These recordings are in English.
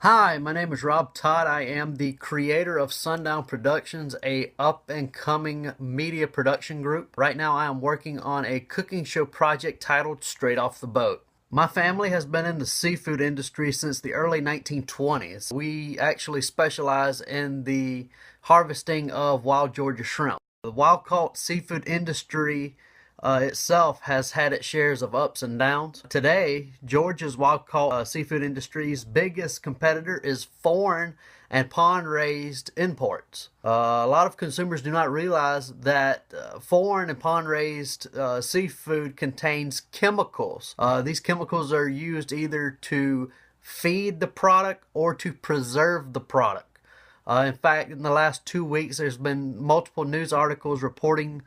Hi, my name is Rob Todd. I am the creator of Sundown Productions, a up-and-coming media production group. Right now I am working on a cooking show project titled Straight Off the Boat. My family has been in the seafood industry since the early 1920s. We actually specialize in the harvesting of wild Georgia shrimp. The wild-caught seafood industry itself has had its shares of ups and downs. Today, Georgia's wild-caught seafood industry's biggest competitor is foreign and pond-raised imports. A lot of consumers do not realize that foreign and pond-raised seafood contains chemicals. These chemicals are used either to feed the product or to preserve the product. In fact, in the last 2 weeks, there's been multiple news articles reporting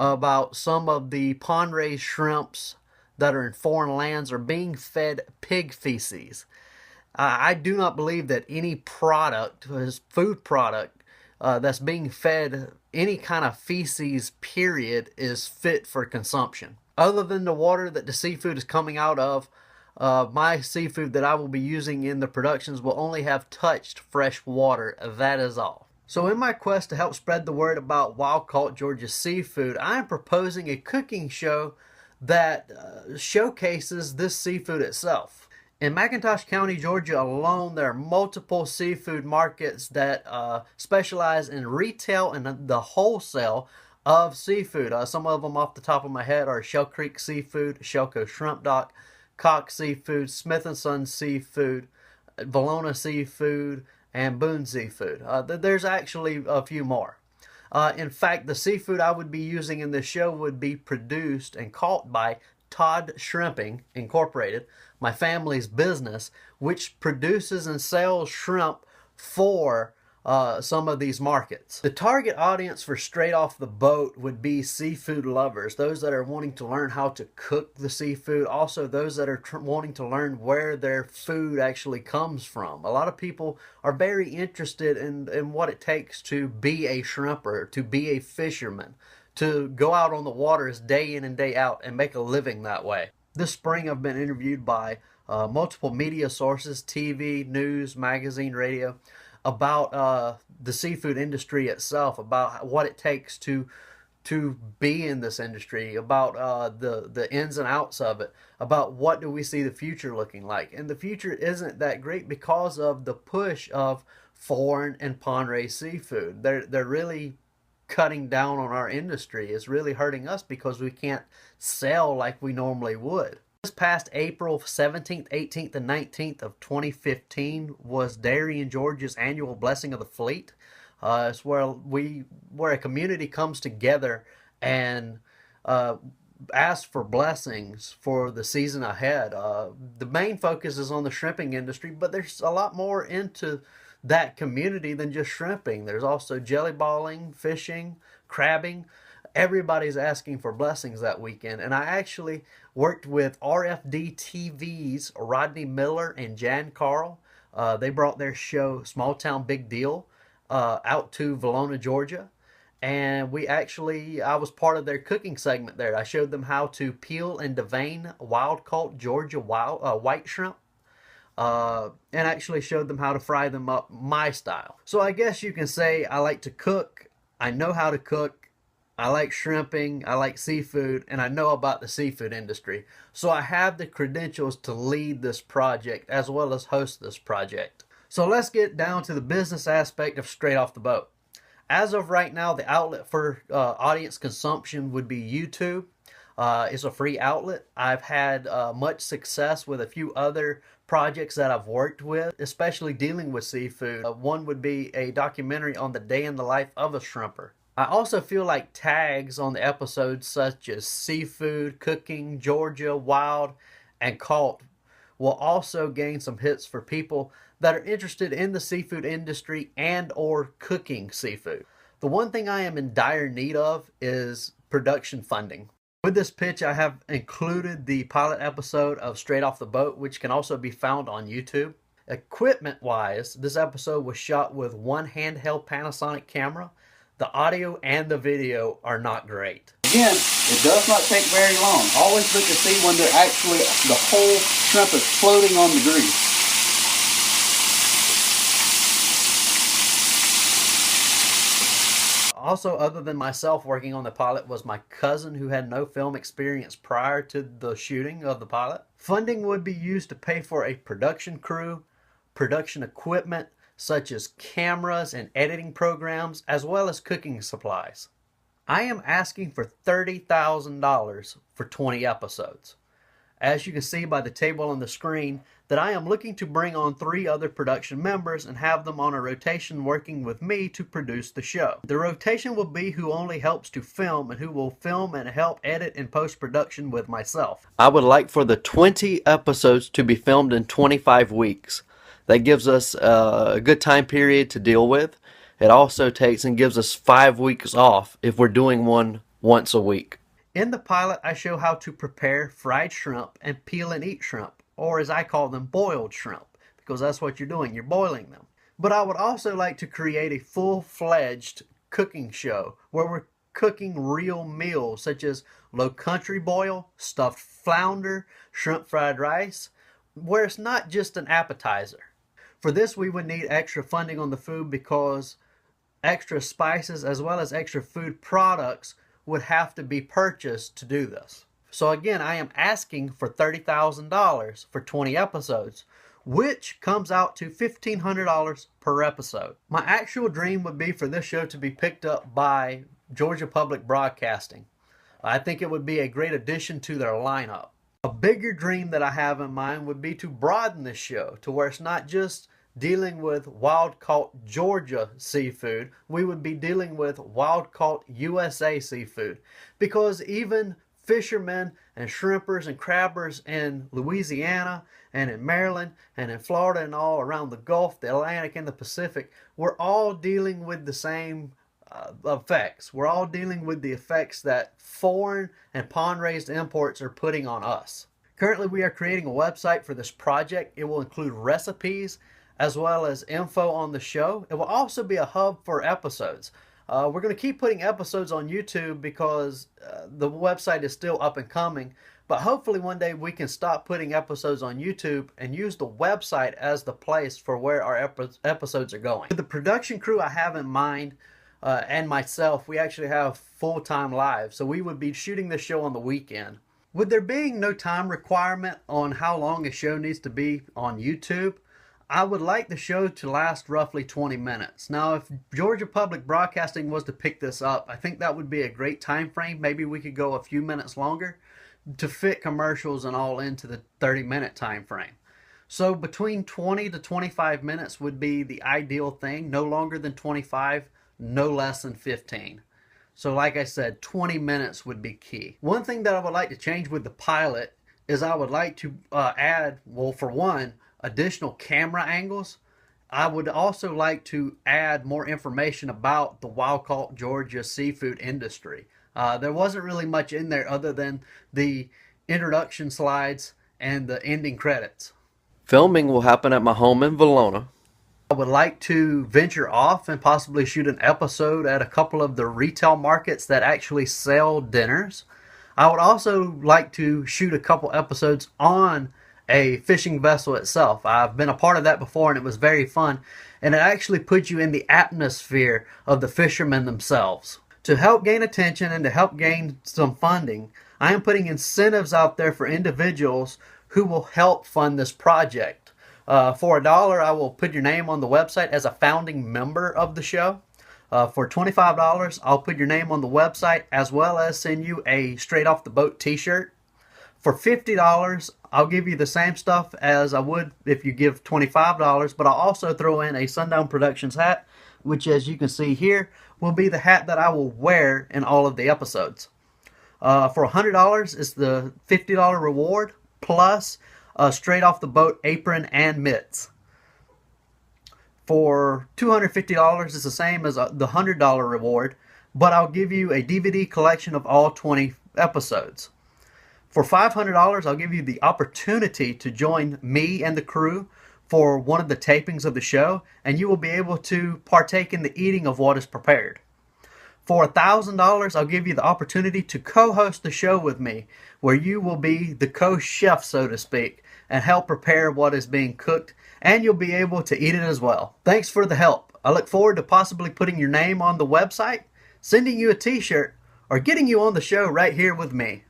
about some of the pond-raised shrimps that are in foreign lands are being fed pig feces. I do not believe that any product, food product, that's being fed any kind of feces, period, is fit for consumption. Other than the water that the seafood is coming out of, my seafood that I will be using in the productions will only have touched fresh water. That is all. So in my quest to help spread the word about wild-caught Georgia seafood, I am proposing a cooking show that showcases this seafood itself. In McIntosh County, Georgia alone, there are multiple seafood markets that specialize in retail and the wholesale of seafood. Some of them off the top of my head are Shell Creek Seafood, Shelco Shrimp Dock, Cox Seafood, Smith & Son Seafood, Valona Seafood, and Boone Seafood. There's actually a few more. In fact, the seafood I would be using in this show would be produced and caught by Todd Shrimping Incorporated, my family's business, which produces and sells shrimp for some of these markets. The target audience for Straight Off the Boat would be seafood lovers, those that are wanting to learn how to cook the seafood, also those that are wanting to learn where their food actually comes from. A lot of people are very interested in what it takes to be a shrimper, to be a fisherman, to go out on the waters day in and day out and make a living that way. This spring I've been interviewed by multiple media sources, TV, news, magazine, radio, about the seafood industry itself, about what it takes to be in this industry, about the ins and outs of it, about what do we see the future looking like. And the future isn't that great because of the push of foreign and pond-raised seafood. They're really cutting down on our industry. It's really hurting us because we can't sell like we normally would. This past April 17th, 18th, and 19th of 2015 was Darien, Georgia's annual Blessing of the Fleet. It's where a community comes together and asks for blessings for the season ahead. The main focus is on the shrimping industry, but there's a lot more into that community than just shrimping. There's also jelly balling, fishing, crabbing. Everybody's asking for blessings that weekend, and I actually worked with RFD TV's Rodney Miller and Jan Carl. They brought their show Small Town Big Deal out to Valona, Georgia, and I was part of their cooking segment there. I showed them how to peel and devein wild-caught Georgia white shrimp, and actually showed them how to fry them up my style. So I guess you can say I like to cook, I know how to cook, I like shrimping, I like seafood, and I know about the seafood industry. So I have the credentials to lead this project as well as host this project. So let's get down to the business aspect of Straight Off the Boat. As of right now, the outlet for audience consumption would be YouTube. It's a free outlet. I've had much success with a few other projects that I've worked with, especially dealing with seafood. One would be a documentary on the day in the life of a shrimper. I also feel like tags on the episodes such as seafood, cooking, Georgia, wild, and caught will also gain some hits for people that are interested in the seafood industry and or cooking seafood. The one thing I am in dire need of is production funding. With this pitch, I have included the pilot episode of Straight Off the Boat, which can also be found on YouTube. Equipment-wise, this episode was shot with one handheld Panasonic camera. The audio and the video are not great. Again, it does not take very long. Always look to see when the whole shrimp is floating on the grease. Also, other than myself working on the pilot, was my cousin who had no film experience prior to the shooting of the pilot. Funding would be used to pay for a production crew, production equipment such as cameras and editing programs, as well as cooking supplies. I am asking for $30,000 for 20 episodes. As you can see by the table on the screen, that I am looking to bring on 3 other production members and have them on a rotation working with me to produce the show. The rotation will be who only helps to film and who will film and help edit and post-production with myself. I would like for the 20 episodes to be filmed in 25 weeks. That gives us a good time period to deal with. It also takes and gives us 5 weeks off if we're doing one once a week. In the pilot, I show how to prepare fried shrimp and peel and eat shrimp, or as I call them, boiled shrimp, because that's what you're doing, you're boiling them. But I would also like to create a full-fledged cooking show where we're cooking real meals such as low country boil, stuffed flounder, shrimp fried rice, where it's not just an appetizer. For this, we would need extra funding on the food because extra spices as well as extra food products would have to be purchased to do this. So again, I am asking for $30,000 for 20 episodes, which comes out to $1,500 per episode. My actual dream would be for this show to be picked up by Georgia Public Broadcasting. I think it would be a great addition to their lineup. A bigger dream that I have in mind would be to broaden this show to where it's not just dealing with wild-caught Georgia seafood. We would be dealing with wild-caught USA seafood, because even fishermen and shrimpers and crabbers in Louisiana and in Maryland and in Florida and all around the Gulf, the Atlantic and the Pacific, we're all dealing with the same effects. We're all dealing with the effects that foreign and pond-raised imports are putting on us. Currently, we are creating a website for this project. It will include recipes as well as info on the show. It will also be a hub for episodes. We're going to keep putting episodes on YouTube because the website is still up and coming. But hopefully one day we can stop putting episodes on YouTube and use the website as the place for where our episodes are going. With the production crew I have in mind and myself, we actually have full-time lives. So we would be shooting this show on the weekend. With there being no time requirement on how long a show needs to be on YouTube, I would like the show to last roughly 20 minutes. Now, if Georgia Public Broadcasting was to pick this up, I think that would be a great time frame. Maybe we could go a few minutes longer to fit commercials and all into the 30-minute time frame. So between 20 to 25 minutes would be the ideal thing. No longer than 25, no less than 15. So like I said, 20 minutes would be key. One thing that I would like to change with the pilot is I would like to add, well, for one, additional camera angles. I would also like to add more information about the wild-caught Georgia seafood industry. There wasn't really much in there other than the introduction slides and the ending credits. Filming will happen at my home in Valona. I would like to venture off and possibly shoot an episode at a couple of the retail markets that actually sell dinners. I would also like to shoot a couple episodes on a fishing vessel itself. I've been a part of that before and it was very fun, and it actually puts you in the atmosphere of the fishermen themselves. To help gain attention and to help gain some funding, I am putting incentives out there for individuals who will help fund this project. For $1, I will put your name on the website as a founding member of the show. For $25, I'll put your name on the website as well as send you a Straight Off the Boat t-shirt. For $50, I'll give you the same stuff as I would if you give $25, but I'll also throw in a Sundown Productions hat, which, as you can see here, will be the hat that I will wear in all of the episodes. For $100 is the $50 reward, plus a Straight Off the Boat apron and mitts. For $250, it's the same as the $100 reward, but I'll give you a DVD collection of all 20 episodes. For $500, I'll give you the opportunity to join me and the crew for one of the tapings of the show, and you will be able to partake in the eating of what is prepared. For $1,000, I'll give you the opportunity to co-host the show with me, where you will be the co-chef, so to speak, and help prepare what is being cooked, and you'll be able to eat it as well. Thanks for the help. I look forward to possibly putting your name on the website. sending you a t-shirt, or getting you on the show right here with me.